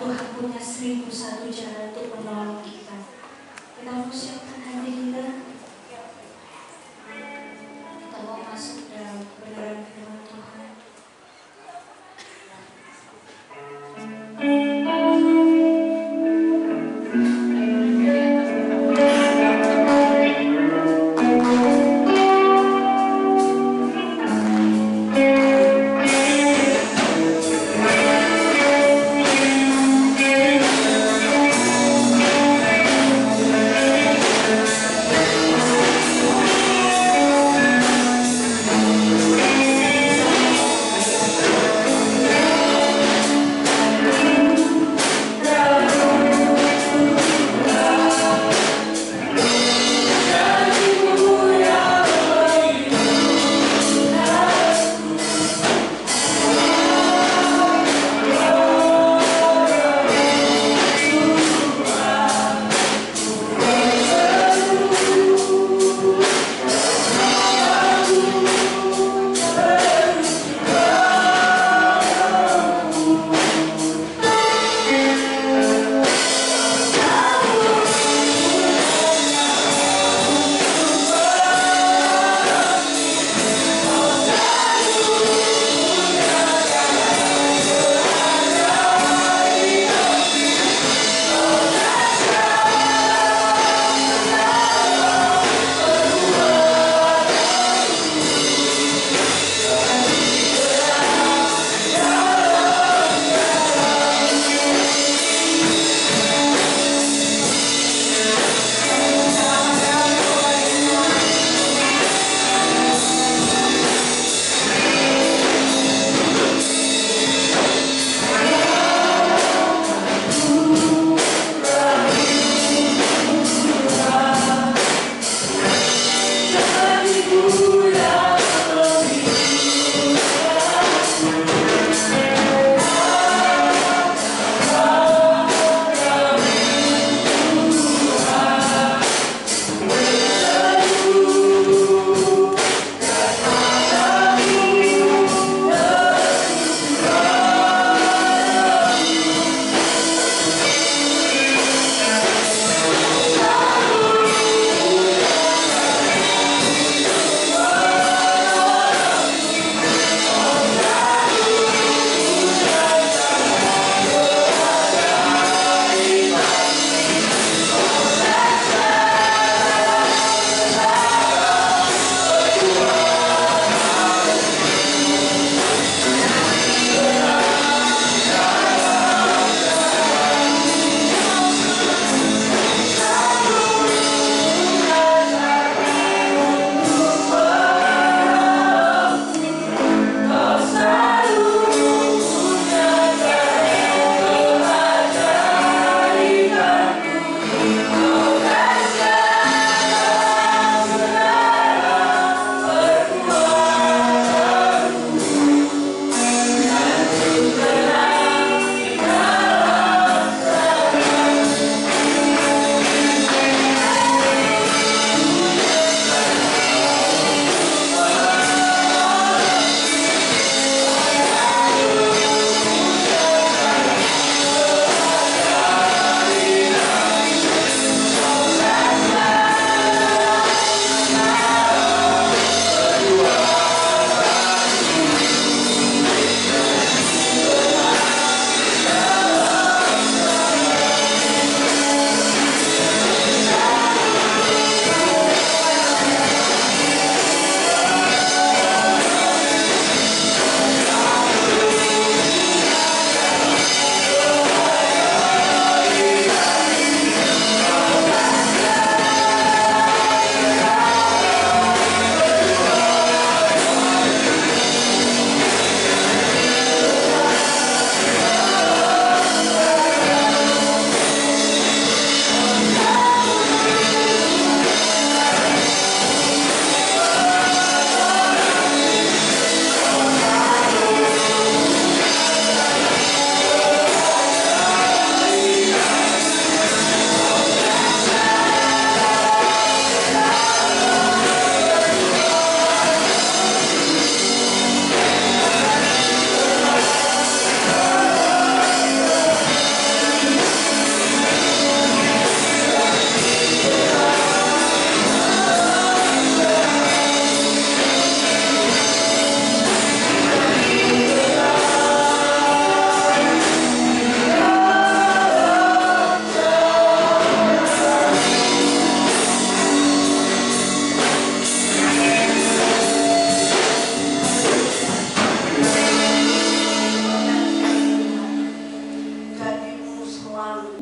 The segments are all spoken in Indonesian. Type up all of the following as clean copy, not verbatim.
Tuhan punya 1001 cara untuk menolong kita. Kita mau siapkan hati kita. Kita mau masuk dalam kebenaran firman Tuhan.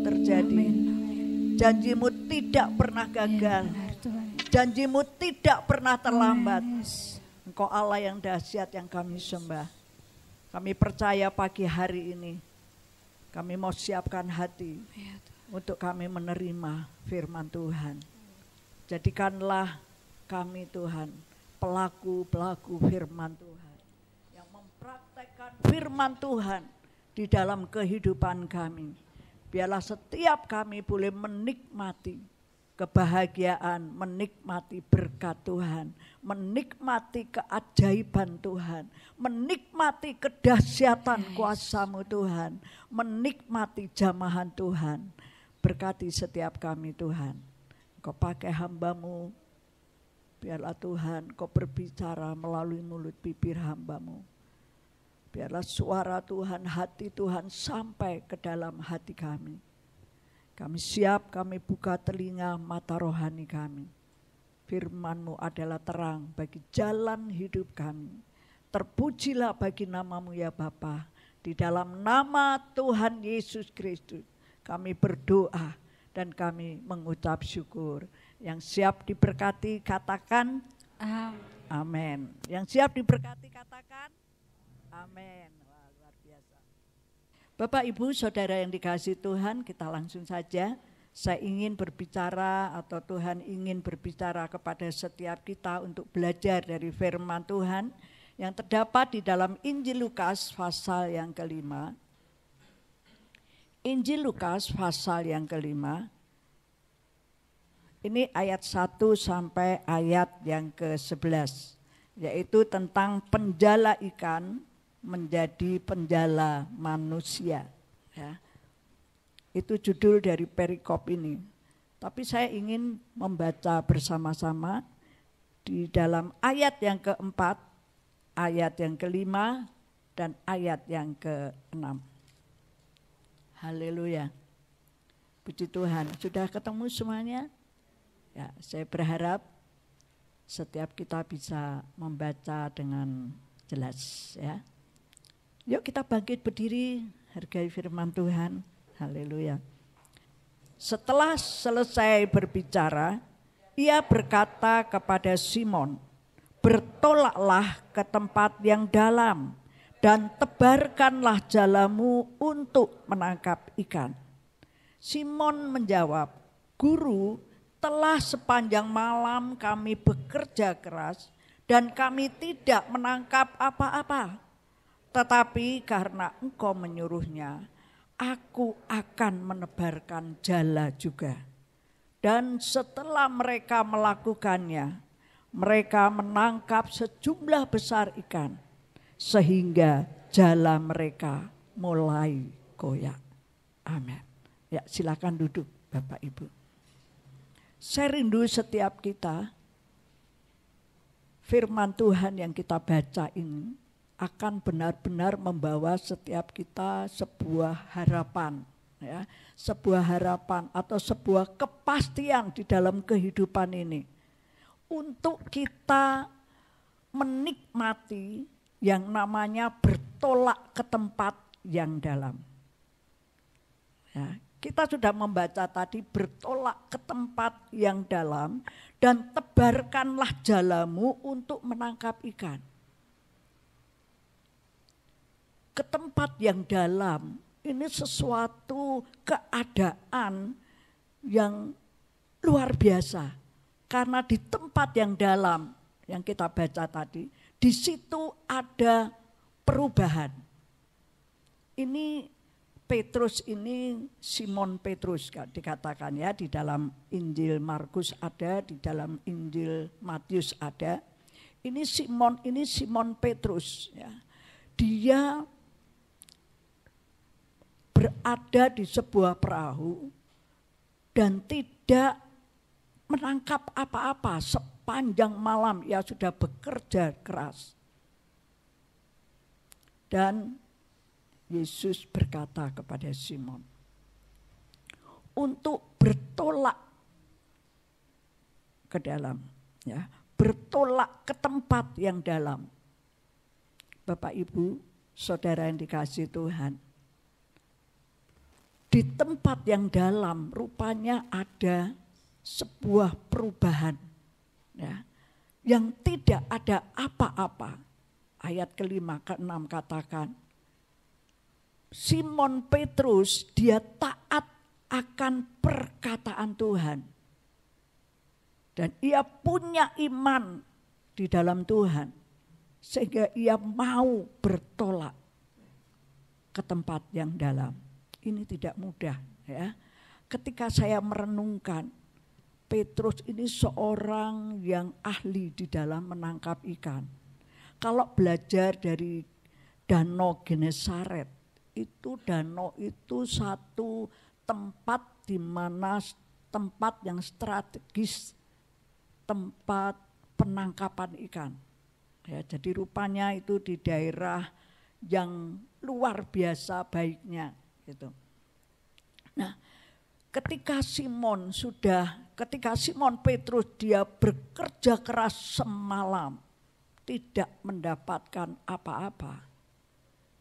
terjadi. Janjimu tidak pernah gagal. Janjimu tidak pernah terlambat. Engkau Allah yang dahsyat yang kami sembah. Kami percaya pagi hari ini kami mau siapkan hati untuk kami menerima firman Tuhan. Jadikanlah kami Tuhan pelaku-pelaku firman Tuhan yang mempraktekkan firman Tuhan di dalam kehidupan kami. Biarlah setiap kami boleh menikmati kebahagiaan, menikmati berkat Tuhan, menikmati keajaiban Tuhan, menikmati kedahsyatan kuasa-Mu Tuhan, menikmati jamahan Tuhan. Berkati setiap kami Tuhan. Kau pakai hamba-Mu, biarlah Tuhan Kau berbicara melalui mulut bibir hamba-Mu. Biarlah suara Tuhan, hati Tuhan sampai ke dalam hati kami. Kami siap, kami buka telinga mata rohani kami. Firman-Mu adalah terang bagi jalan hidup kami. Terpujilah bagi nama-Mu ya Bapa. Di dalam nama Tuhan Yesus Kristus kami berdoa dan kami mengucap syukur. Yang siap diberkati katakan amin. Yang siap diberkati katakan amin. Wah, luar biasa. Bapak, Ibu, Saudara yang dikasihi Tuhan, kita langsung saja. Saya ingin berbicara atau Tuhan ingin berbicara kepada setiap kita untuk belajar dari firman Tuhan yang terdapat di dalam Injil Lukas pasal yang kelima. Injil Lukas pasal yang kelima. Ini ayat 1 sampai ayat yang ke-11. Yaitu tentang penjala ikan menjadi penjala manusia. Ya. Itu judul dari perikop ini. Tapi saya ingin membaca bersama-sama di dalam ayat yang keempat, ayat yang kelima, dan ayat yang keenam. Haleluya. Puji Tuhan. Sudah ketemu semuanya? Ya, saya berharap setiap kita bisa membaca dengan jelas, ya. Yuk kita bangkit berdiri, hargai firman Tuhan. Haleluya. Setelah selesai berbicara, ia berkata kepada Simon, "Bertolaklah ke tempat yang dalam dan tebarkanlah jalamu untuk menangkap ikan." Simon menjawab, "Guru, telah sepanjang malam kami bekerja keras dan kami tidak menangkap apa-apa. Tetapi karena Engkau menyuruhnya, aku akan menebarkan jala juga." Dan setelah mereka melakukannya, mereka menangkap sejumlah besar ikan, sehingga jala mereka mulai goyah. Amin. Ya, silakan duduk Bapak Ibu. Saya rindu setiap kita, firman Tuhan yang kita baca ini akan benar-benar membawa setiap kita sebuah harapan, ya, sebuah harapan atau sebuah kepastian di dalam kehidupan ini untuk kita menikmati yang namanya bertolak ke tempat yang dalam. Ya, kita sudah membaca tadi, bertolak ke tempat yang dalam dan tebarkanlah jalamu untuk menangkap ikan. Ke tempat yang dalam ini sesuatu keadaan yang luar biasa. Karena di tempat yang dalam yang kita baca tadi, di situ ada perubahan. Ini Petrus ini, Simon Petrus dikatakan ya, di dalam Injil Markus ada, di dalam Injil Matius ada. Ini Simon Petrus ya. Dia berada di sebuah perahu dan tidak menangkap apa-apa sepanjang malam. Ia sudah bekerja keras. Dan Yesus berkata kepada Simon untuk bertolak ke dalam, ya, bertolak ke tempat yang dalam. Bapak Ibu, Saudara yang dikasihi Tuhan, di di tempat yang dalam rupanya ada sebuah perubahan, ya, yang tidak ada apa-apa. Ayat ke-5 ke-6 katakan, Simon Petrus dia taat akan perkataan Tuhan. Dan ia punya iman di dalam Tuhan. Sehingga ia mau bertolak ke tempat yang dalam. Ini tidak mudah, ya. Ketika saya merenungkan, Petrus ini seorang yang ahli di dalam menangkap ikan. Kalau belajar dari Danau Genesaret, itu danau itu satu tempat di mana tempat yang strategis, tempat penangkapan ikan. Ya, jadi rupanya itu di daerah yang luar biasa baiknya gitu. Nah, ketika Simon Petrus dia bekerja keras semalam, tidak mendapatkan apa-apa.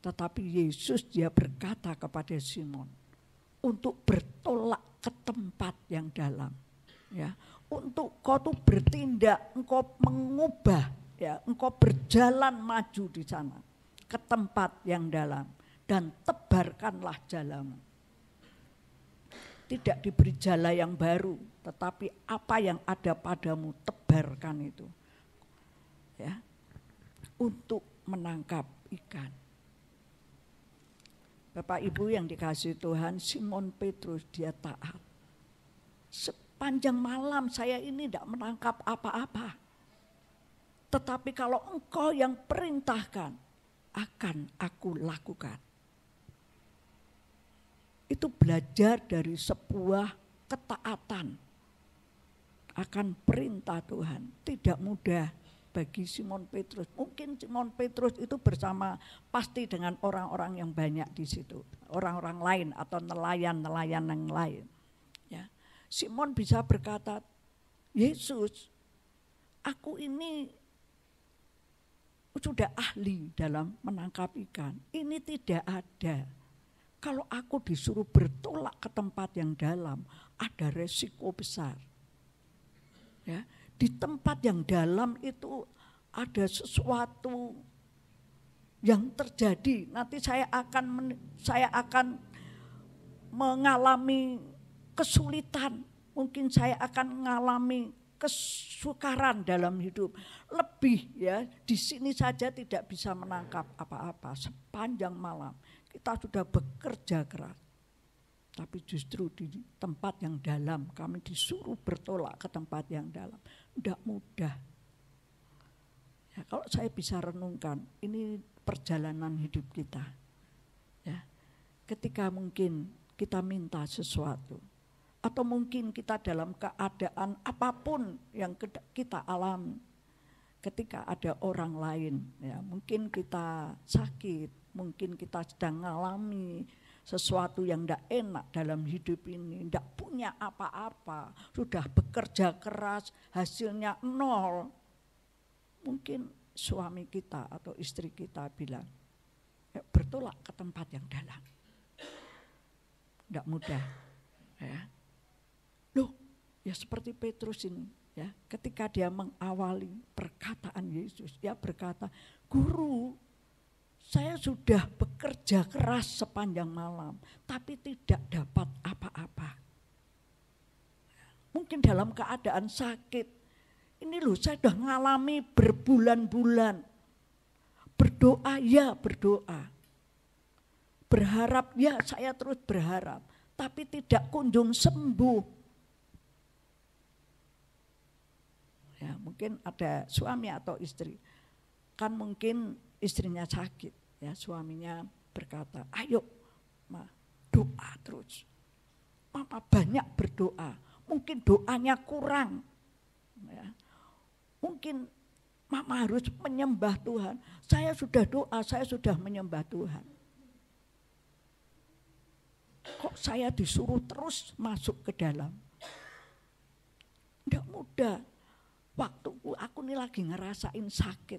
Tetapi Yesus dia berkata kepada Simon untuk bertolak ke tempat yang dalam. Ya, untuk kau tuh bertindak, engkau mengubah, ya, engkau berjalan maju di sana ke tempat yang dalam dan tebarkanlah jalanmu. Tidak diberi jala yang baru, tetapi apa yang ada padamu tebarkan itu. Ya. Untuk menangkap ikan. Bapak Ibu yang dikasihi Tuhan, Simon Petrus dia taat. Sepanjang malam saya ini tidak menangkap apa-apa. Tetapi kalau engkau yang perintahkan, akan aku lakukan. Itu belajar dari sebuah ketaatan akan perintah Tuhan. Tidak mudah bagi Simon Petrus. Mungkin Simon Petrus itu bersama pasti dengan orang-orang yang banyak di situ. Orang-orang lain atau nelayan-nelayan yang lain. Ya. Simon bisa berkata, Yesus, aku ini sudah ahli dalam menangkap ikan. Ini tidak ada. Kalau aku disuruh bertolak ke tempat yang dalam, ada resiko besar. Ya, di tempat yang dalam itu ada sesuatu yang terjadi. Nanti saya akan mengalami kesulitan. Mungkin saya akan mengalami kesukaran dalam hidup. Lebih, ya, di sini saja tidak bisa menangkap apa-apa sepanjang malam. Kita sudah bekerja keras. Tapi justru di tempat yang dalam kami disuruh bertolak ke tempat yang dalam. Tidak mudah. Ya, kalau saya bisa renungkan, ini perjalanan hidup kita. Ya, ketika mungkin kita minta sesuatu. Atau mungkin kita dalam keadaan apapun yang kita alami. Ketika ada orang lain, ya, mungkin kita sakit, mungkin kita sedang mengalami sesuatu yang tidak enak dalam hidup ini, tidak punya apa-apa, sudah bekerja keras, hasilnya nol. Mungkin suami kita atau istri kita bilang, bertolak ke tempat yang dalam. Tidak mudah. Ya. Loh, ya seperti Petrus ini. Ya, ketika dia mengawali perkataan Yesus, dia berkata, Guru, saya sudah bekerja keras sepanjang malam, tapi tidak dapat apa-apa. Mungkin dalam keadaan sakit, ini loh saya sudah mengalami berbulan-bulan. Berdoa, ya berdoa. Berharap, ya saya terus berharap, tapi tidak kunjung sembuh. Ya, mungkin ada suami atau istri, kan mungkin istrinya sakit, ya suaminya berkata, ayo Ma, doa terus. Mama banyak berdoa, mungkin doanya kurang. Ya. Mungkin Mama harus menyembah Tuhan. Saya sudah doa, saya sudah menyembah Tuhan. Kok saya disuruh terus masuk ke dalam? Tidak mudah. Waktu aku ini lagi ngerasain sakit.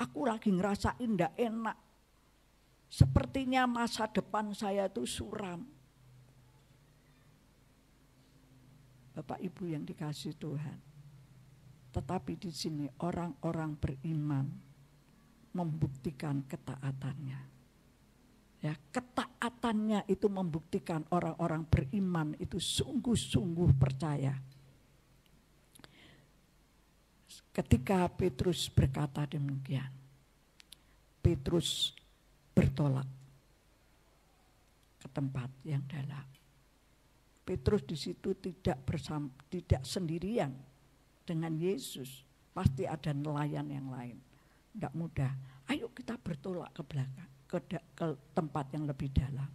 Aku lagi ngerasain tidak enak. Sepertinya masa depan saya itu suram. Bapak Ibu yang dikasihi Tuhan. Tetapi di sini orang-orang beriman membuktikan ketaatannya. Ya, ketaatannya itu membuktikan orang-orang beriman itu sungguh-sungguh percaya. Ketika Petrus berkata demikian, Petrus bertolak ke tempat yang dalam. Petrus di situ tidak sendirian dengan Yesus, pasti ada nelayan yang lain. Tidak mudah. Ayo kita bertolak ke belakang, ke tempat yang lebih dalam.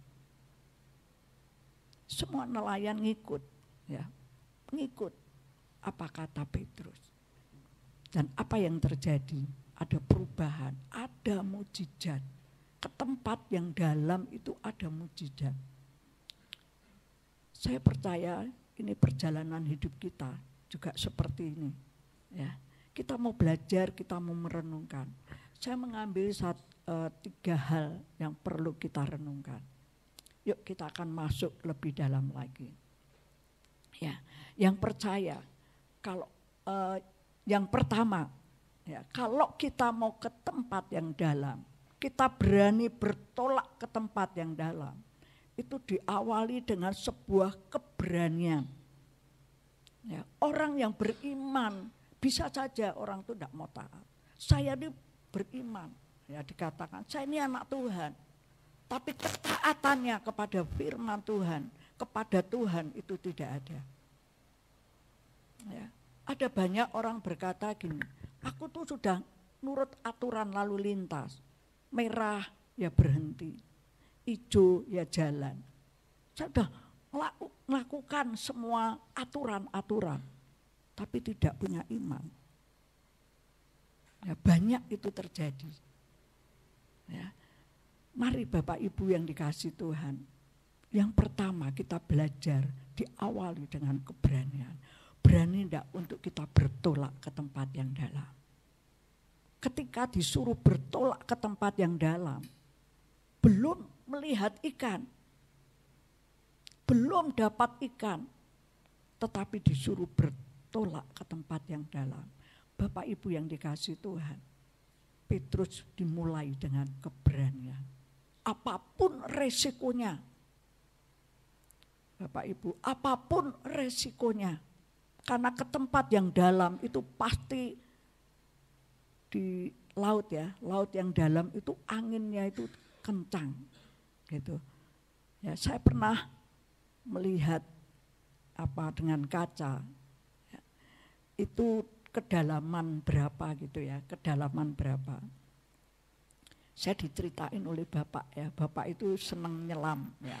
Semua nelayan ngikut, ya, ngikut apa kata Petrus. Dan apa yang terjadi? Ada perubahan, ada mukjizat. Ke tempat yang dalam itu ada mukjizat. Saya percaya ini perjalanan hidup kita juga seperti ini. Ya, kita mau belajar, kita mau merenungkan. Saya mengambil 3 hal yang perlu kita renungkan. Yuk kita akan masuk lebih dalam lagi. Ya, yang percaya kalau yang pertama, ya, kalau kita mau ke tempat yang dalam, kita berani bertolak ke tempat yang dalam. Itu diawali dengan sebuah keberanian. Ya, orang yang beriman, bisa saja orang itu tidak mau taat. Saya ini beriman, ya dikatakan, saya ini anak Tuhan. Tapi ketaatannya kepada firman Tuhan, kepada Tuhan itu tidak ada. Ya, ada banyak orang berkata gini, aku tuh sudah nurut aturan lalu lintas. Merah ya berhenti, hijau ya jalan. Saya sudah melakukan semua aturan-aturan, tapi tidak punya iman. Ya, banyak itu terjadi. Ya. Mari Bapak Ibu yang dikasihi Tuhan, yang pertama kita belajar diawali dengan keberanian. Berani enggak untuk kita bertolak ke tempat yang dalam. Ketika disuruh bertolak ke tempat yang dalam, belum melihat ikan, belum dapat ikan, tetapi disuruh bertolak ke tempat yang dalam. Bapak Ibu yang dikasihi Tuhan, Petrus dimulai dengan keberanian. Apapun resikonya, Bapak Ibu, apapun resikonya, karena ke tempat yang dalam itu pasti di laut ya, laut yang dalam itu anginnya itu kencang, gitu. Ya, saya pernah melihat dengan kaca, ya, itu kedalaman berapa gitu ya, kedalaman berapa. Saya diceritain oleh bapak ya, bapak itu senang nyelam ya.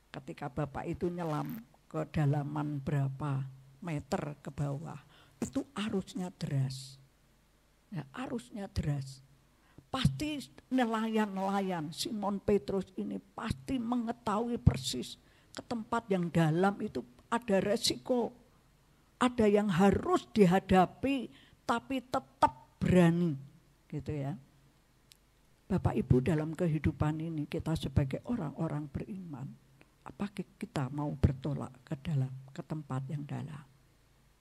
Ketika bapak itu nyelam ke kedalaman berapa meter ke bawah, itu arusnya deras. Ya, arusnya deras. Pasti nelayan-nelayan Simon Petrus ini pasti mengetahui persis ke tempat yang dalam itu ada resiko. Ada yang harus dihadapi tapi tetap berani, gitu ya. Bapak Ibu, dalam kehidupan ini kita sebagai orang-orang beriman, apakah kita mau bertolak ke tempat yang dalam?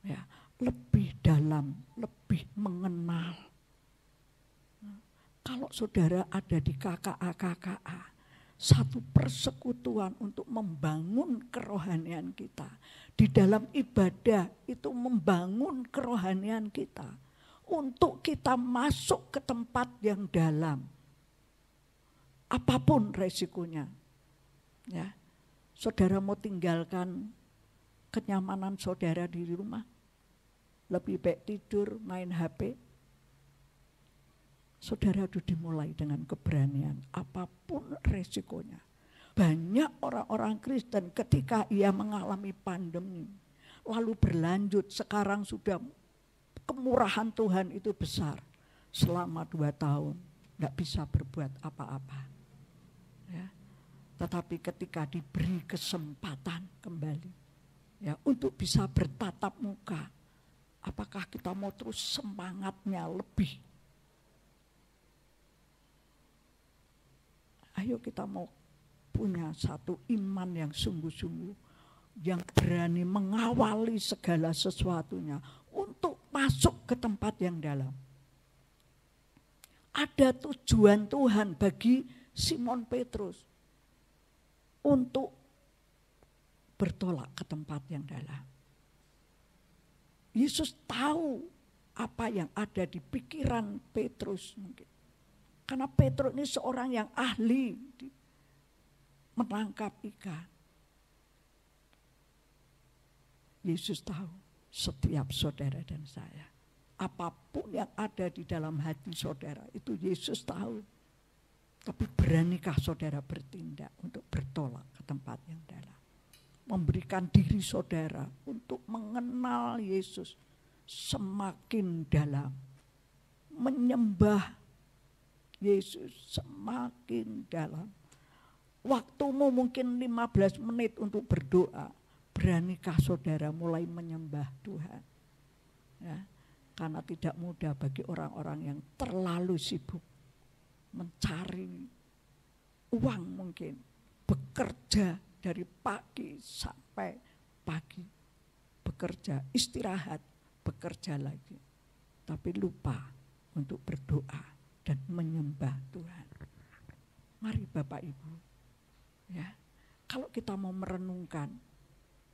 Ya, lebih dalam, lebih mengenal. Kalau saudara ada di KKA, satu persekutuan untuk membangun kerohanian kita. Di dalam ibadah itu membangun kerohanian kita. Untuk kita masuk ke tempat yang dalam. Apapun resikonya. Ya, saudara mau tinggalkan kenyamanan saudara di rumah, lebih baik tidur, main HP. Saudara itu dimulai dengan keberanian, apapun resikonya. Banyak orang-orang Kristen ketika ia mengalami pandemi, lalu berlanjut, sekarang sudah kemurahan Tuhan itu besar. Selama 2 tahun tidak bisa berbuat apa-apa. Ya. Tetapi ketika diberi kesempatan kembali, ya, untuk bisa bertatap muka, apakah kita mau terus semangatnya lebih? Ayo kita mau punya satu iman yang sungguh-sungguh. yang berani mengawali segala sesuatunya untuk masuk ke tempat yang dalam. Ada tujuan Tuhan bagi Simon Petrus untuk bertolak ke tempat yang dalam. Yesus tahu apa yang ada di pikiran Petrus mungkin. Karena Petrus ini seorang yang ahli menangkap ikan. Yesus tahu setiap saudara dan saya. Apapun yang ada di dalam hati saudara itu Yesus tahu. Tapi beranikah saudara bertindak untuk bertolak ke tempat yang dalam? Memberikan diri saudara untuk mengenal Yesus semakin dalam. Menyembah Yesus semakin dalam. Waktumu mungkin 15 menit untuk berdoa. Beranikah saudara mulai menyembah Tuhan? Ya, karena tidak mudah bagi orang-orang yang terlalu sibuk mencari uang mungkin, bekerja dari pagi sampai pagi, bekerja, istirahat, bekerja lagi, tapi lupa untuk berdoa dan menyembah Tuhan. Mari Bapak Ibu, ya, kalau kita mau merenungkan,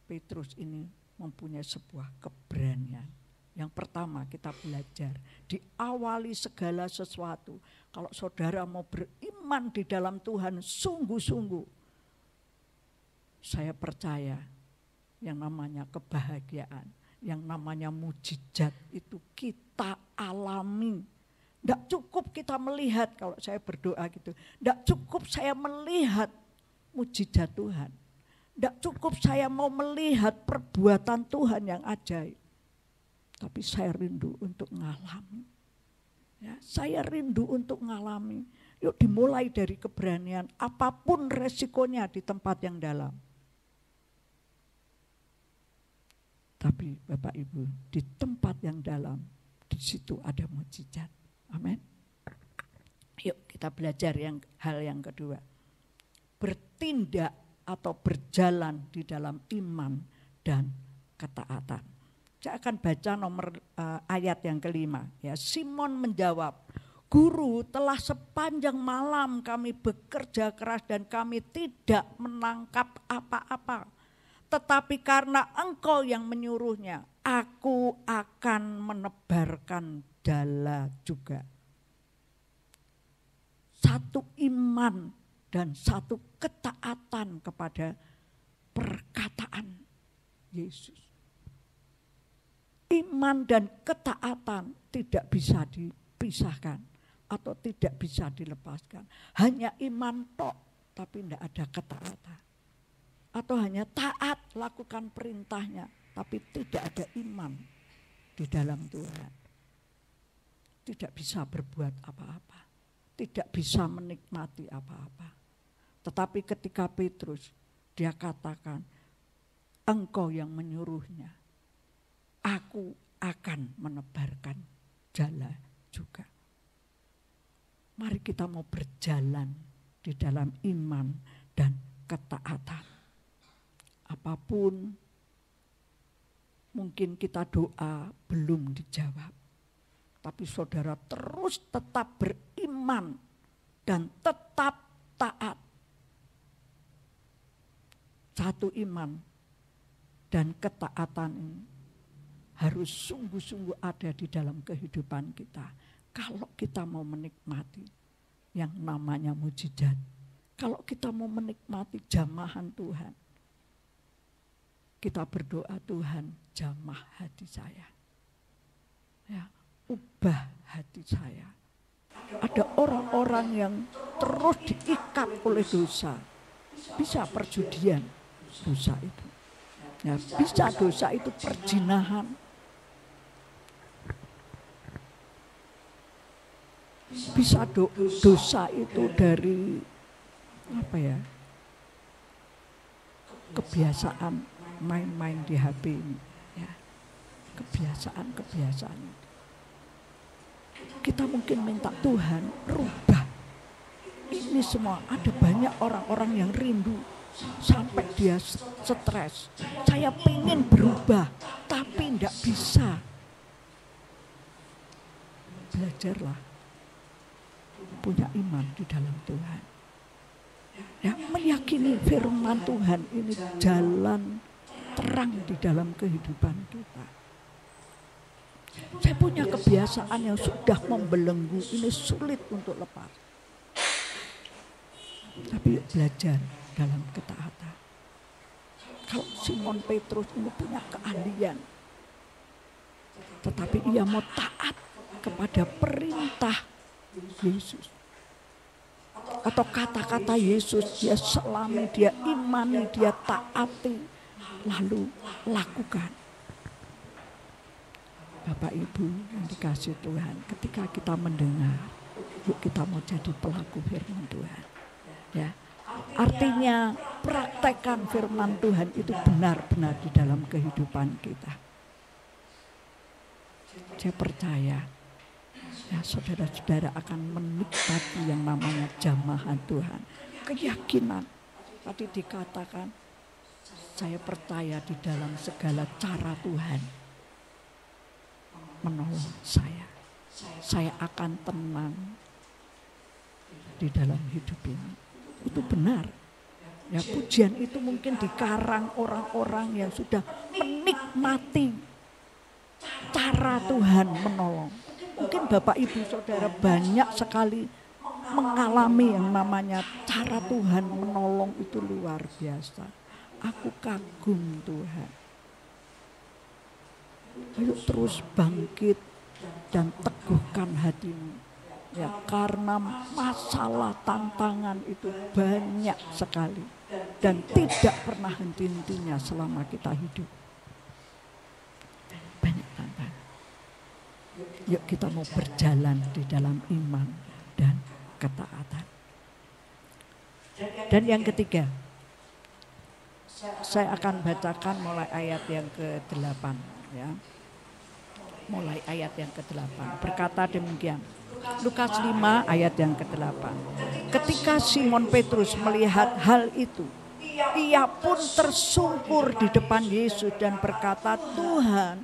Petrus ini mempunyai sebuah keberanian. Yang pertama kita belajar, diawali segala sesuatu. Kalau saudara mau beriman di dalam Tuhan sungguh-sungguh, saya percaya yang namanya kebahagiaan, yang namanya mujizat itu kita alami. Tidak cukup kita melihat, kalau saya berdoa gitu, tidak cukup saya melihat mujizat Tuhan. Tidak cukup saya mau melihat perbuatan Tuhan yang ajaib. Tapi saya rindu untuk ngalami. Ya, saya rindu untuk ngalami. Yuk dimulai dari keberanian, apapun resikonya di tempat yang dalam. Tapi Bapak Ibu, di tempat yang dalam, di situ ada mujizat. Amin. Yuk kita belajar hal yang kedua. Bertindak atau berjalan di dalam iman dan ketaatan. Saya akan baca ayat yang kelima. Ya, Simon menjawab, Guru, telah sepanjang malam kami bekerja keras dan kami tidak menangkap apa-apa. Tetapi karena Engkau yang menyuruhnya, aku akan menebarkan jala juga. Satu iman dan satu ketaatan kepada perkataan Yesus. Iman dan ketaatan tidak bisa dipisahkan atau tidak bisa dilepaskan. Hanya iman tok, tapi tidak ada ketaatan. Atau hanya taat lakukan perintahnya, tapi tidak ada iman di dalam Tuhan. Tidak bisa berbuat apa-apa, tidak bisa menikmati apa-apa. Tetapi ketika Petrus, dia katakan, Engkau yang menyuruhnya, aku akan menebarkan jala juga. Mari kita mau berjalan di dalam iman dan ketaatan. Apapun mungkin kita doa belum dijawab. Tapi saudara terus tetap beriman dan tetap taat. Satu iman dan ketaatan ini harus sungguh-sungguh ada di dalam kehidupan kita. Kalau kita mau menikmati yang namanya mujizat. Kalau kita mau menikmati jamahan Tuhan. Kita berdoa, Tuhan jamah hati saya. Ya, ubah hati saya. Ada orang-orang yang terus diikat oleh dosa. Bisa perjudian dosa itu. Ya, bisa dosa itu perzinahan. Bisa dosa itu dari kebiasaan main-main di HP ini. Ya, kebiasaan itu. Kita mungkin minta Tuhan rubah. Ini semua ada banyak orang-orang yang rindu sampai dia stres. Saya pengen berubah, tapi tidak bisa. Belajarlah punya iman di dalam Tuhan. Ya, meyakini firman Tuhan ini jalan terang di dalam kehidupan kita. Saya punya kebiasaan yang sudah membelenggu, ini sulit untuk lepas. Tapi belajar dalam ketaatan. Kalau Simon Petrus ini punya keahlian, tetapi ia mau taat kepada perintah Yesus. Atau kata-kata Yesus, dia selami, dia imani, dia taati, lalu lakukan. Bapak Ibu yang dikasihi Tuhan, ketika kita mendengar, yuk kita mau jadi pelaku firman Tuhan. Ya, artinya praktekkan firman Tuhan itu benar-benar di dalam kehidupan kita. Saya percaya, ya, saudara-saudara akan menikmati yang namanya jamahan Tuhan. Keyakinan, tadi dikatakan, saya percaya di dalam segala cara Tuhan menolong saya. Saya akan tenang di dalam hidup ini. Itu benar. Ya, pujian itu mungkin dikarang orang-orang yang sudah menikmati cara Tuhan menolong. Mungkin Bapak Ibu Saudara banyak sekali mengalami yang namanya cara Tuhan menolong itu luar biasa. Aku kagum Tuhan. Ayo terus bangkit dan teguhkan hatimu. Ya, karena masalah tantangan itu banyak sekali dan tidak pernah henti-hentinya selama kita hidup. Banyak tantangan. Yuk kita mau berjalan di dalam iman dan ketaatan. Dan yang ketiga, saya akan bacakan mulai ayat yang ke-8. Ya. Mulai ayat yang ke-8 berkata demikian. Lukas 5 ayat yang ke-8. Ketika Simon Petrus melihat hal itu, ia pun tersungkur di depan Yesus dan berkata, Tuhan,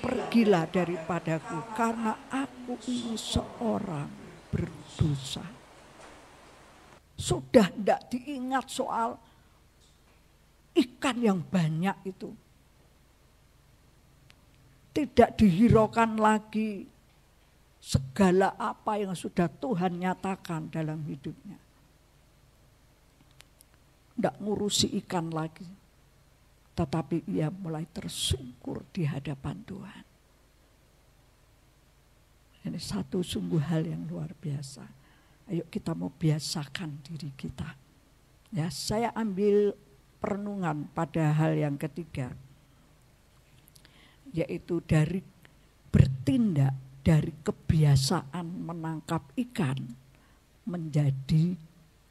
pergilah daripadaku karena aku ini seorang berdosa. Sudah tidak diingat soal ikan yang banyak itu. Tidak dihiraukan lagi segala apa yang sudah Tuhan nyatakan dalam hidupnya. Tidak ngurusi ikan lagi. Tetapi ia mulai tersungkur di hadapan Tuhan. Ini satu sungguh hal yang luar biasa. Ayo kita mau biasakan diri kita. Ya, saya ambil perenungan pada hal yang ketiga. Yaitu dari bertindak dari kebiasaan menangkap ikan menjadi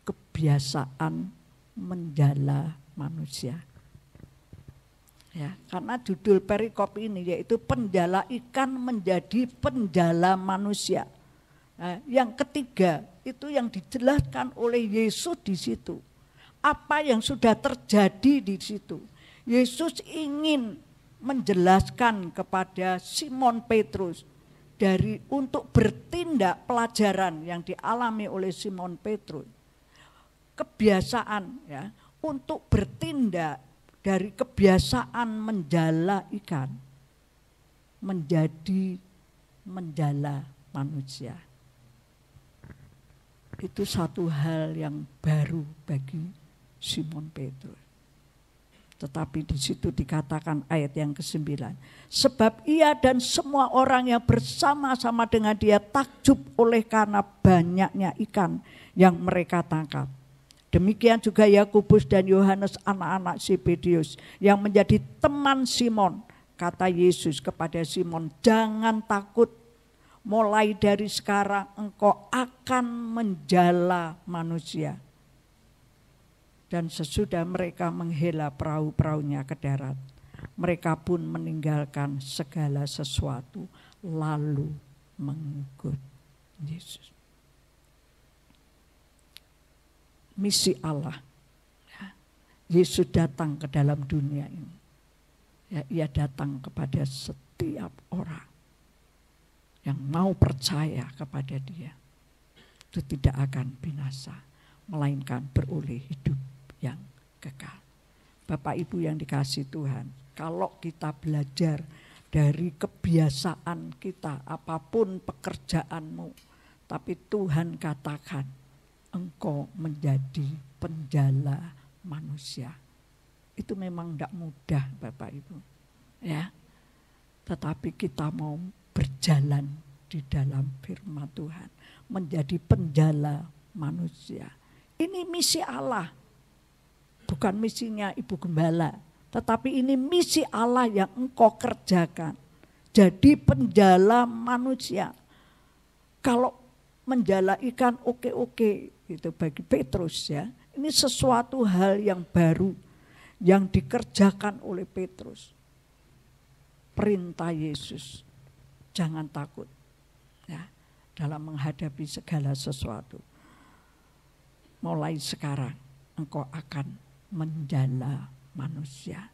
kebiasaan menjala manusia. Ya, karena judul perikop ini yaitu penjala ikan menjadi penjala manusia. Nah, yang ketiga itu yang dijelaskan oleh Yesus di situ. Apa yang sudah terjadi di situ. Yesus ingin menjelaskan kepada Simon Petrus untuk bertindak pelajaran yang dialami oleh Simon Petrus. Kebiasaan ya untuk bertindak dari kebiasaan menjala ikan menjadi menjala manusia. Itu satu hal yang baru bagi Simon Petrus. Tetapi di situ dikatakan ayat yang ke-9. Sebab ia dan semua orang yang bersama-sama dengan dia takjub oleh karena banyaknya ikan yang mereka tangkap. Demikian juga Yakobus dan Yohanes anak-anak Zebedius yang menjadi teman Simon. Kata Yesus kepada Simon, jangan takut, mulai dari sekarang engkau akan menjala manusia. Dan sesudah mereka menghela perahu-perahunya ke darat, mereka pun meninggalkan segala sesuatu lalu mengikut Yesus. Misi Allah Yesus datang ke dalam dunia ini. Ya, ia datang kepada setiap orang yang mau percaya kepada dia. Itu tidak akan binasa, melainkan beroleh hidup yang kekal. Bapak Ibu yang dikasihi Tuhan, kalau kita belajar dari kebiasaan kita, apapun pekerjaanmu, tapi Tuhan katakan, engkau menjadi penjala manusia. Itu memang tidak mudah Bapak Ibu. Ya. Tetapi kita mau berjalan di dalam firman Tuhan. Menjadi penjala manusia. Ini misi Allah. Bukan misinya Ibu Gembala. Tetapi ini misi Allah yang engkau kerjakan. Jadi penjala manusia. Kalau menjala ikan oke-oke. Itu bagi Petrus ya. Ini sesuatu hal yang baru. Yang dikerjakan oleh Petrus. Perintah Yesus. Jangan takut. Ya, dalam menghadapi segala sesuatu. Mulai sekarang engkau akan menjala manusia.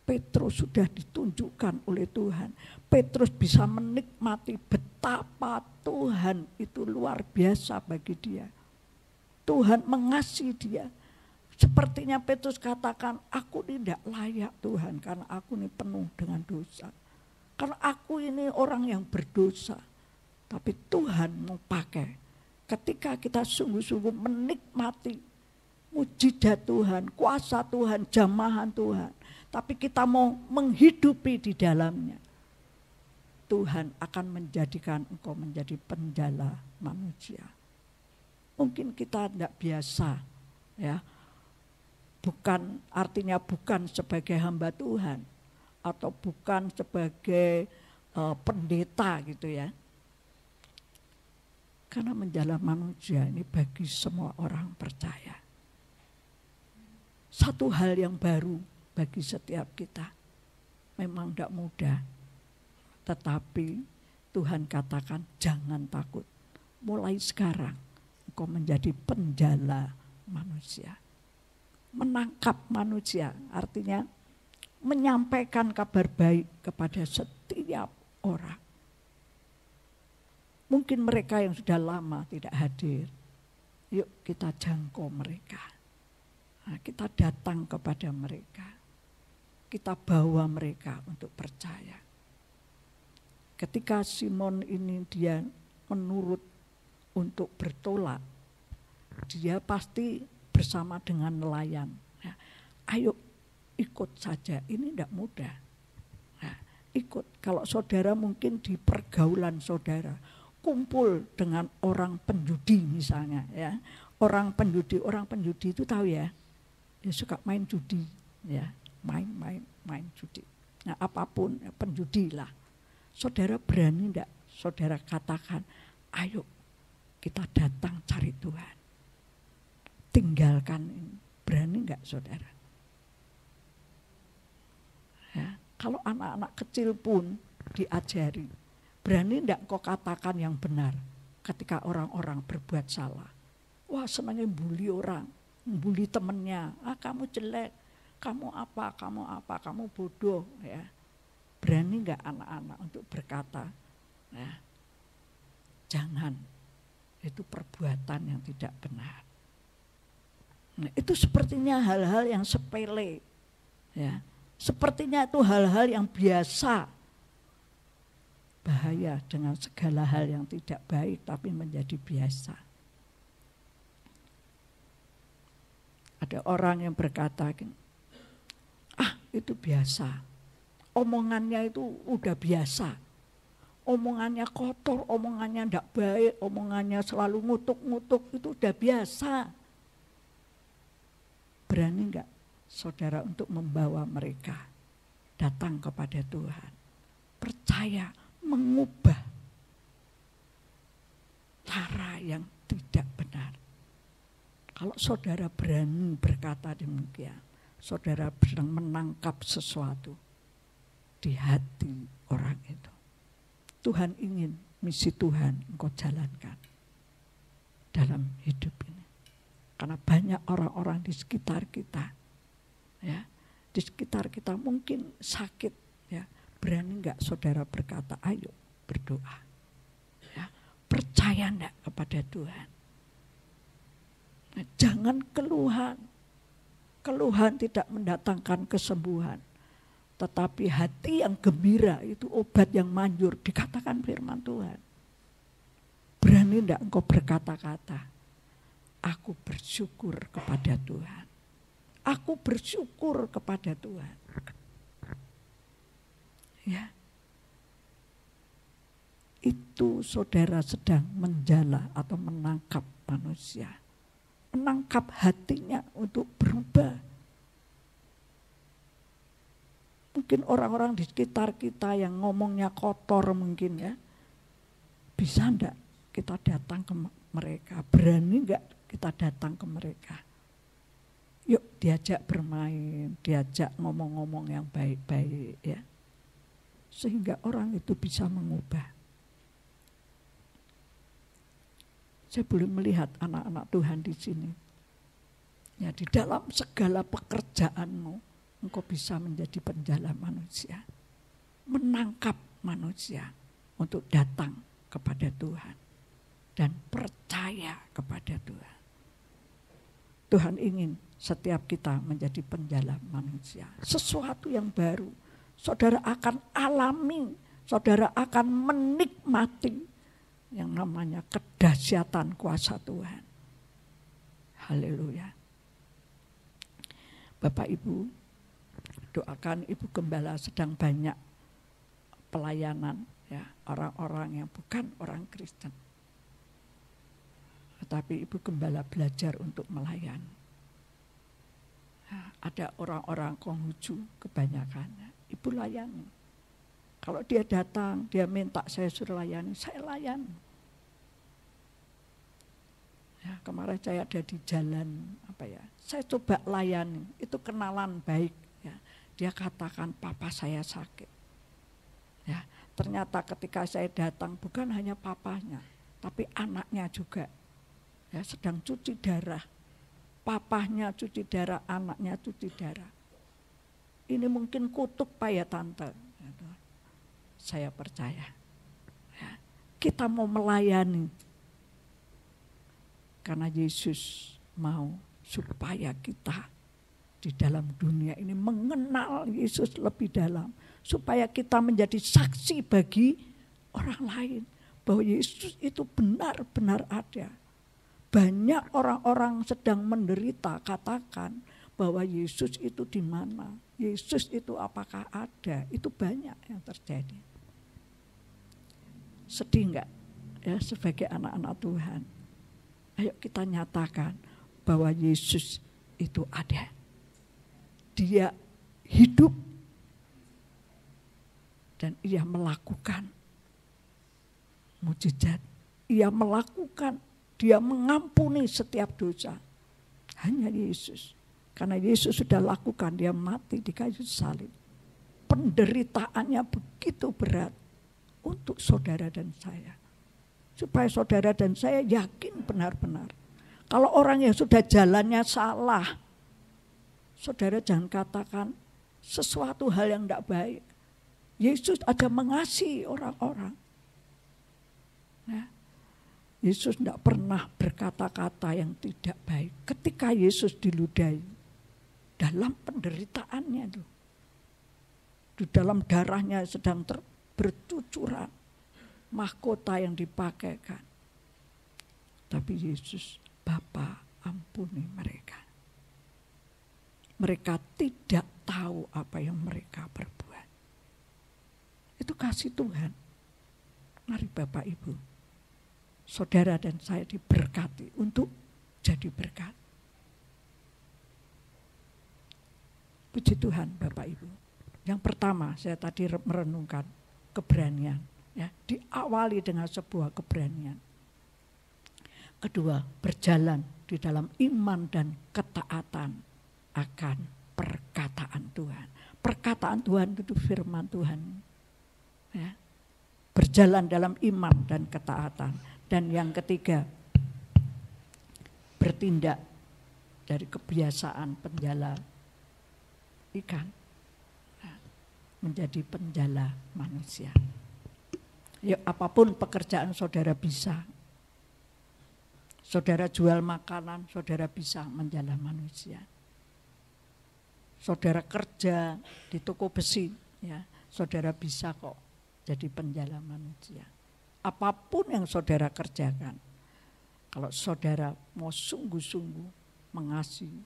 Petrus sudah ditunjukkan oleh Tuhan. Petrus bisa menikmati betapa Tuhan itu luar biasa bagi dia. Tuhan mengasihi dia. Sepertinya Petrus katakan, aku tidak layak Tuhan karena aku ini penuh dengan dosa. Karena aku ini orang yang berdosa. Tapi Tuhan mau pakai. Ketika kita sungguh-sungguh menikmati mujizat Tuhan, kuasa Tuhan, jamahan Tuhan. Tapi kita mau menghidupi di dalamnya. Tuhan akan menjadikan engkau menjadi penjala manusia. Mungkin kita tidak biasa ya. Bukan artinya bukan sebagai hamba Tuhan atau bukan sebagai pendeta gitu ya. Karena menjala manusia ini bagi semua orang percaya. Satu hal yang baru bagi setiap kita. Memang tidak mudah. Tetapi Tuhan katakan jangan takut. Mulai sekarang engkau menjadi penjala manusia. Menangkap manusia, artinya menyampaikan kabar baik kepada setiap orang. Mungkin mereka yang sudah lama tidak hadir, yuk kita jangkau mereka. Nah, kita datang kepada mereka, kita bawa mereka untuk percaya. Ketika Simon ini dia menurut untuk bertolak, dia pasti bersama dengan nelayan. Ya, ayo ikut saja, ini tidak mudah. Nah, ikut, kalau saudara mungkin di pergaulan saudara, kumpul dengan orang penjudi misalnya. Ya, orang penjudi itu tahu ya, dia suka main judi, ya, main judi. Nah, apapun ya, penjudi lah. Saudara berani enggak? Saudara katakan, ayo kita datang cari Tuhan. Tinggalkan ini. Berani enggak saudara? Ya, kalau anak-anak kecil pun diajari. Berani enggak kau katakan yang benar ketika orang-orang berbuat salah? Wah, senangnya bully orang, bully temennya. Ah, kamu jelek, kamu apa, kamu bodoh. Ya. Berani enggak anak-anak untuk berkata, ya, jangan, itu perbuatan yang tidak benar. Nah, itu sepertinya hal-hal yang sepele, ya. Sepertinya itu hal-hal yang biasa. Bahaya dengan segala hal yang tidak baik tapi menjadi biasa. Ada orang yang berkata, itu biasa. Omongannya itu udah biasa. Omongannya kotor, omongannya tidak baik, omongannya selalu ngutuk-ngutuk, itu udah biasa. Berani enggak saudara untuk membawa mereka datang kepada Tuhan? Percaya, mengubah cara yang tidak benar. Kalau saudara berani berkata demikian, saudara sedang menangkap sesuatu di hati orang itu. Tuhan ingin misi Tuhan engkau jalankan dalam hidup ini. Karena banyak orang-orang di sekitar kita di sekitar kita mungkin sakit, ya, berani nggak saudara berkata, ayo berdoa, ya, percaya enggak kepada Tuhan. Nah, jangan keluhan tidak mendatangkan kesembuhan, tetapi hati yang gembira itu obat yang manjur, dikatakan firman Tuhan. Berani enggak engkau berkata-kata, aku bersyukur kepada Tuhan. Aku bersyukur kepada Tuhan. Ya. Itu saudara sedang menjala atau menangkap manusia. Menangkap hatinya untuk berubah. Mungkin orang-orang di sekitar kita yang ngomongnya kotor mungkin, ya. Bisa enggak kita datang ke mereka? Berani enggak kita datang ke mereka? Yuk diajak bermain, diajak ngomong-ngomong yang baik-baik, ya. Sehingga orang itu bisa mengubah. Saya boleh melihat anak-anak Tuhan di sini. Ya, di dalam segala pekerjaanmu, engkau bisa menjadi penjala manusia. Menangkap manusia untuk datang kepada Tuhan. Dan percaya kepada Tuhan. Tuhan ingin setiap kita menjadi penjala manusia. Sesuatu yang baru. Saudara akan alami, saudara akan menikmati yang namanya kedahsyatan kuasa Tuhan. Haleluya. Bapak Ibu, doakan Ibu Gembala sedang banyak pelayanan, ya, orang-orang yang bukan orang Kristen. Tetapi Ibu Gembala belajar untuk melayani. Nah, ada orang-orang Konghucu kebanyakan, Ibu layani. Kalau dia datang, dia minta saya suruh layani, saya layani. Ya, kemarin saya ada di jalan, saya coba layani, itu kenalan baik. Ya. Dia katakan, papa saya sakit. Ya, ternyata ketika saya datang, bukan hanya papanya, tapi anaknya juga. Ya, sedang cuci darah. Papahnya cuci darah, anaknya cuci darah. Ini mungkin kutuk Pak ya Tante. Saya percaya. Ya, kita mau melayani. Karena Yesus mau supaya kita di dalam dunia ini mengenal Yesus lebih dalam. Supaya kita menjadi saksi bagi orang lain. Bahwa Yesus itu benar-benar ada. Banyak orang-orang sedang menderita, katakan bahwa Yesus itu di mana? Yesus itu apakah ada? Itu banyak yang terjadi. Sedih enggak ya sebagai anak-anak Tuhan? Ayo kita nyatakan bahwa Yesus itu ada. Dia hidup dan ia melakukan mujizat. Ia melakukan, dia mengampuni setiap dosa. Hanya Yesus. Karena Yesus sudah lakukan, dia mati di kayu salib. Penderitaannya begitu berat untuk saudara dan saya. Supaya saudara dan saya yakin benar-benar. Kalau orang yang sudah jalannya salah, saudara jangan katakan sesuatu hal yang tidak baik. Yesus ada mengasihi orang-orang. Ya. Yesus tidak pernah berkata-kata yang tidak baik. Ketika Yesus diludahi, dalam penderitaannya itu, di dalam darahnya sedang bercucuran mahkota yang dipakaikan. Tapi Yesus, Bapa, ampuni mereka. Mereka tidak tahu apa yang mereka berbuat. Itu kasih Tuhan. Mari Bapak Ibu, saudara dan saya diberkati untuk jadi berkat. Puji Tuhan Bapak Ibu. Yang pertama saya tadi merenungkan keberanian. Ya, diawali dengan sebuah keberanian. Kedua, berjalan di dalam iman dan ketaatan akan perkataan Tuhan. Perkataan Tuhan itu firman Tuhan. Ya. Berjalan dalam iman dan ketaatan. Dan yang ketiga, bertindak dari kebiasaan penjala ikan. Nah, menjadi penjala manusia. Ya, apapun pekerjaan saudara bisa. Saudara jual makanan, saudara bisa menjala manusia. Saudara kerja di toko besi, ya, saudara bisa kok jadi penjala manusia. Apapun yang saudara kerjakan, kalau saudara mau sungguh-sungguh mengasihi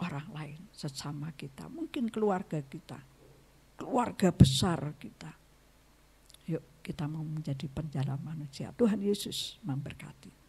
orang lain, sesama kita, mungkin keluarga kita, keluarga besar kita, yuk kita mau menjadi penjala manusia. Tuhan Yesus memberkati.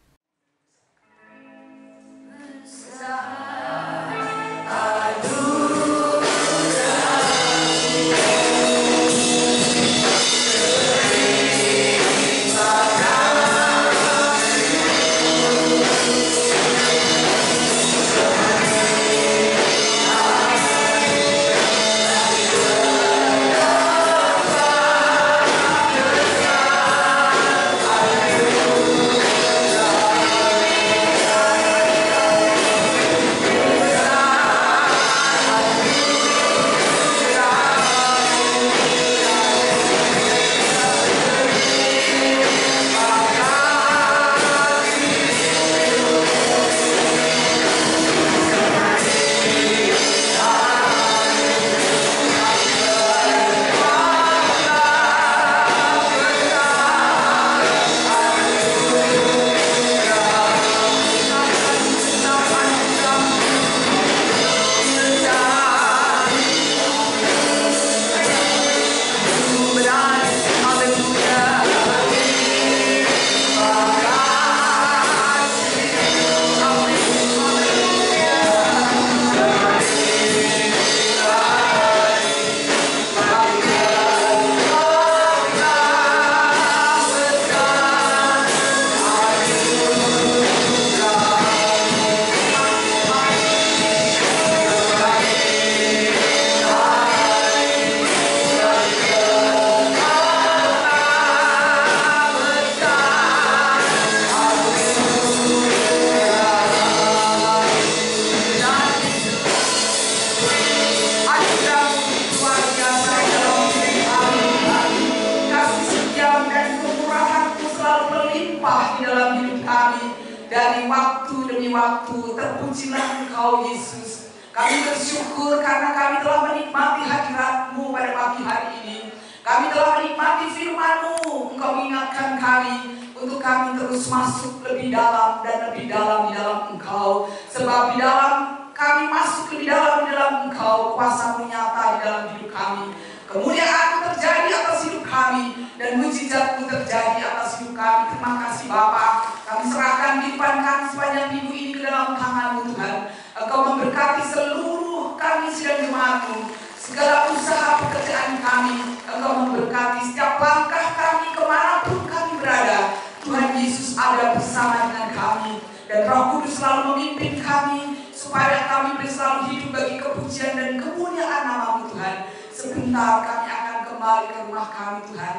Dari waktu demi waktu, terpujilah Engkau Yesus. Kami bersyukur karena kami telah menikmati hadirat-Mu pada pagi hari ini. Kami telah menikmati firman-Mu. Engkau ingatkan kami untuk kami terus masuk lebih dalam dan lebih dalam di dalam Engkau. Sebab di dalam kami masuk lebih dalam di dalam Engkau, kuasa-Mu nyata di dalam hidup kami. Kemuliaan terjadi atas hidup kami dan mujizat-Mu terjadi atas hidup kami. Terima kasih Bapa. Kami serahkan kehidupan kami sepanjang minggu ini ke dalam tangan-Mu Tuhan. Engkau memberkati seluruh kami sidang jemaat-Mu. Segala usaha pekerjaan kami, Engkau memberkati setiap langkah kami kemanapun kami berada. Tuhan Yesus ada bersama dengan kami. Dan Roh Kudus selalu memimpin kami supaya kami boleh selalu hidup bagi kepujian dan kemuliaan nama-Mu Tuhan. Sebentar kami akan kembali ke rumah kami Tuhan.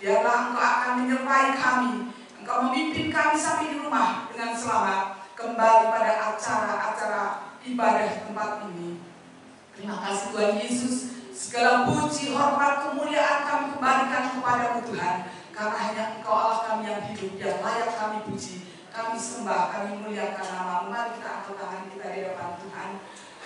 Biarlah Engkau akan menyertai kami. Engkau memimpin kami sampai di rumah dengan selamat. Kembali pada acara-acara ibadah tempat ini. Terima kasih Tuhan Yesus. Segala puji, hormat, kemuliaan kami kembalikan kepada-Mu Tuhan. Karena hanya Engkau Allah kami yang hidup, yang layak kami puji. Kami sembah, kami muliakan nama-Mu. Mari kita angkat tangan kita di depan Tuhan.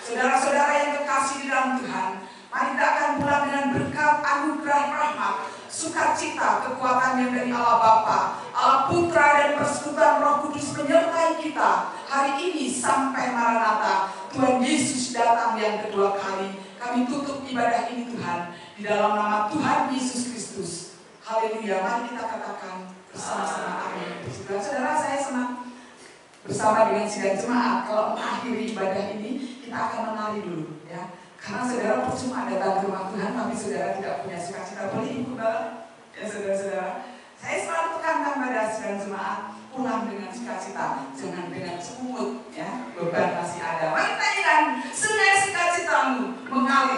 Saudara-saudara yang terkasih di dalam Tuhan, mari kita akan pulang dengan berkat, anugerah, rahmat, sukacita, kekuatan yang dari Allah Bapa, Allah Putra dan persekutuan Roh Kudus menyertai kita hari ini sampai Maranatha. Tuhan Yesus datang yang kedua kali. Kami tutup ibadah ini Tuhan di dalam nama Tuhan Yesus Kristus. Haleluya. Mari kita katakan bersama-sama amin. Saudara, saya senang bersama dengan sidang jemaat. Kalau mengakhiri ibadah ini, kita akan menari dulu ya. Karena saudara percuma datang ke rumah Tuhan, tapi saudara tidak punya sukacita. Boleh Ibu Bala? Ya saudara-saudara, saya selalu tekankan pada sidang jemaat, pulang dengan sukacita, jangan dengan semut ya. Beban masih ada. Mari tanyakan, sungai sukacitamu mengalir